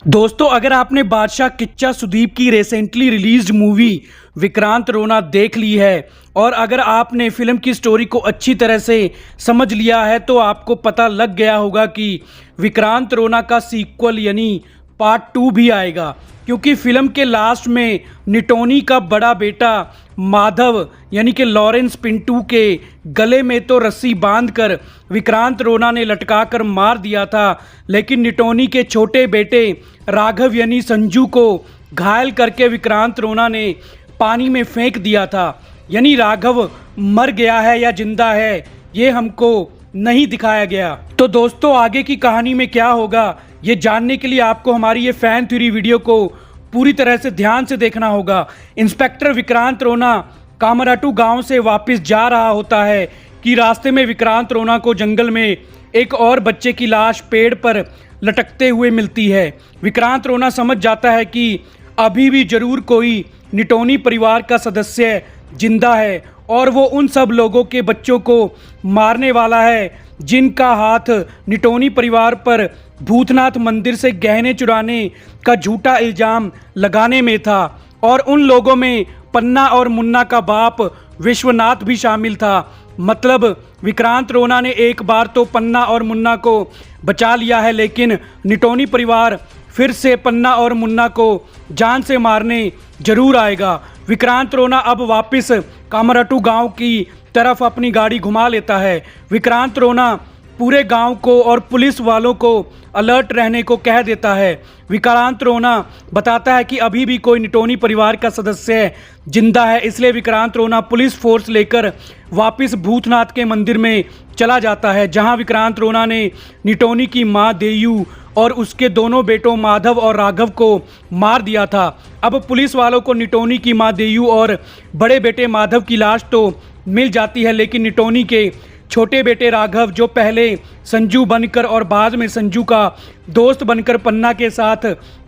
दोस्तों, अगर आपने बादशाह किच्चा सुदीप की रिसेंटली रिलीज्ड मूवी विक्रांत रोना देख ली है और अगर आपने फिल्म की स्टोरी को अच्छी तरह से समझ लिया है तो आपको पता लग गया होगा कि विक्रांत रोना का सीक्वल यानी पार्ट 2 भी आएगा, क्योंकि फिल्म के लास्ट में निटोनी का बड़ा बेटा माधव यानी कि लॉरेंस पिंटू के गले में तो रस्सी बांधकर विक्रांत रोना ने लटका कर मार दिया था, लेकिन निटोनी के छोटे बेटे राघव यानी संजू को घायल करके विक्रांत रोना ने पानी में फेंक दिया था। यानी राघव मर गया है या जिंदा है ये हमको नहीं दिखाया गया। तो दोस्तों, आगे की कहानी में क्या होगा ये जानने के लिए आपको हमारी ये फैन थ्योरी वीडियो को पूरी तरह से ध्यान से देखना होगा। इंस्पेक्टर विक्रांत रोना कामराटू गांव से वापस जा रहा होता है कि रास्ते में विक्रांत रोना को जंगल में एक और बच्चे की लाश पेड़ पर लटकते हुए मिलती है। विक्रांत रोना समझ जाता है कि अभी भी जरूर कोई निटोनी परिवार का सदस्य जिंदा है और वो उन सब लोगों के बच्चों को मारने वाला है जिनका हाथ निटोनी परिवार पर भूतनाथ मंदिर से गहने चुराने का झूठा इल्जाम लगाने में था। और उन लोगों में पन्ना और मुन्ना का बाप विश्वनाथ भी शामिल था। मतलब विक्रांत रोना ने एक बार तो पन्ना और मुन्ना को बचा लिया है, लेकिन निटोनी परिवार फिर से पन्ना और मुन्ना को जान से मारने जरूर आएगा। विक्रांत रोना अब वापस कामराटू गांव की तरफ अपनी गाड़ी घुमा लेता है। विक्रांत रोना पूरे गांव को और पुलिस वालों को अलर्ट रहने को कह देता है। विक्रांत रोना बताता है कि अभी भी कोई निटोनी परिवार का सदस्य जिंदा है, इसलिए विक्रांत रोना पुलिस फोर्स लेकर वापस भूतनाथ के मंदिर में चला जाता है, जहां विक्रांत रोना ने निटोनी की मां देयू और उसके दोनों बेटों माधव और राघव को मार दिया था। अब पुलिस वालों को निटोनी की मां देयू और बड़े बेटे माधव की लाश तो मिल जाती है, लेकिन निटोनी के छोटे बेटे राघव, जो पहले संजू बनकर और बाद में संजू का दोस्त बनकर पन्ना के साथ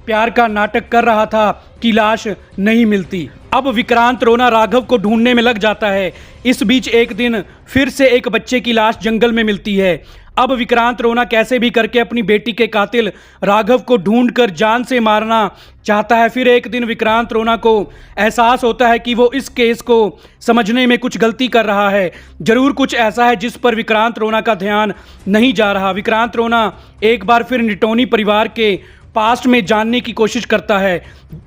प्यार का नाटक कर रहा था, की लाश नहीं मिलती। अब विक्रांत रोना राघव को ढूंढने में लग जाता है। इस बीच एक दिन फिर से एक बच्चे की लाश जंगल में मिलती है। अब विक्रांत रोना कैसे भी करके अपनी बेटी के कातिल राघव को ढूंढकर जान से मारना चाहता है। फिर एक दिन विक्रांत रोना को एहसास होता है कि वो इस केस को समझने में कुछ गलती कर रहा है। जरूर कुछ ऐसा है जिस पर विक्रांत रोना का ध्यान नहीं जा रहा। विक्रांत रोना एक बार फिर निटोनी परिवार के पास्ट में जानने की कोशिश करता है।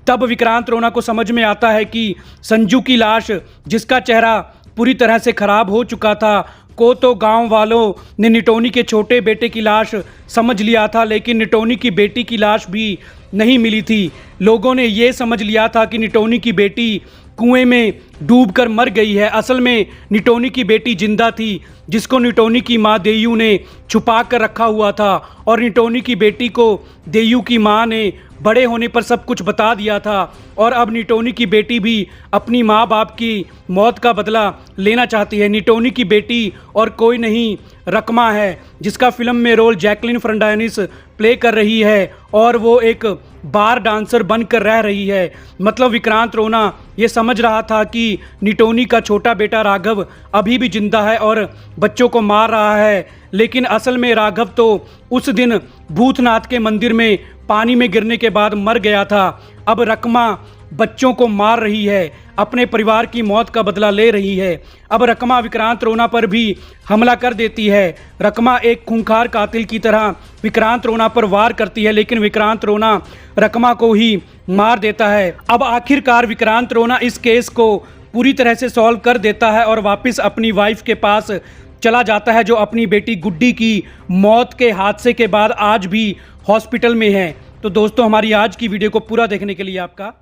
तब विक्रांत रोना को समझ में आता है कि संजू की लाश, जिसका चेहरा पूरी तरह से खराब हो चुका था, को तो गांव वालों ने निटोनी के छोटे बेटे की लाश समझ लिया था, लेकिन निटोनी की बेटी की लाश भी नहीं मिली थी। लोगों ने ये समझ लिया था कि निटोनी की बेटी कुएं में डूबकर मर गई है। असल में निटोनी की बेटी जिंदा थी, जिसको निटोनी की मां देयू ने छुपा कर रखा हुआ था, और निटोनी की बेटी को देयू की मां ने बड़े होने पर सब कुछ बता दिया था। और अब निटोनी की बेटी भी अपनी माँ बाप की मौत का बदला लेना चाहती है। निटोनी की बेटी और कोई नहीं रकमा है, जिसका फिल्म में रोल जैकलिन फर्नांडिस प्ले कर रही है और वो एक बार डांसर बनकर रह रही है। मतलब विक्रांत रोना ये समझ रहा था कि निटोनी का छोटा बेटा राघव अभी भी जिंदा है और बच्चों को मार रहा है, लेकिन असल में राघव तो उस दिन भूतनाथ के मंदिर में पानी में गिरने के बाद मर गया था। अब रकमा बच्चों को मार रही है, अपने परिवार की मौत का बदला ले रही है। अब रकमा विक्रांत रोना पर भी हमला कर देती है। रकमा एक खूंखार कातिल की तरह विक्रांत रोना पर वार करती है, लेकिन विक्रांत रोना रकमा को ही मार देता है। अब आखिरकार विक्रांत रोना इस केस को पूरी तरह से सॉल्व कर देता है और वापस अपनी वाइफ के पास चला जाता है, जो अपनी बेटी गुड्डी की मौत के हादसे के बाद आज भी हॉस्पिटल में है। तो दोस्तों, हमारी आज की वीडियो को पूरा देखने के लिए आपका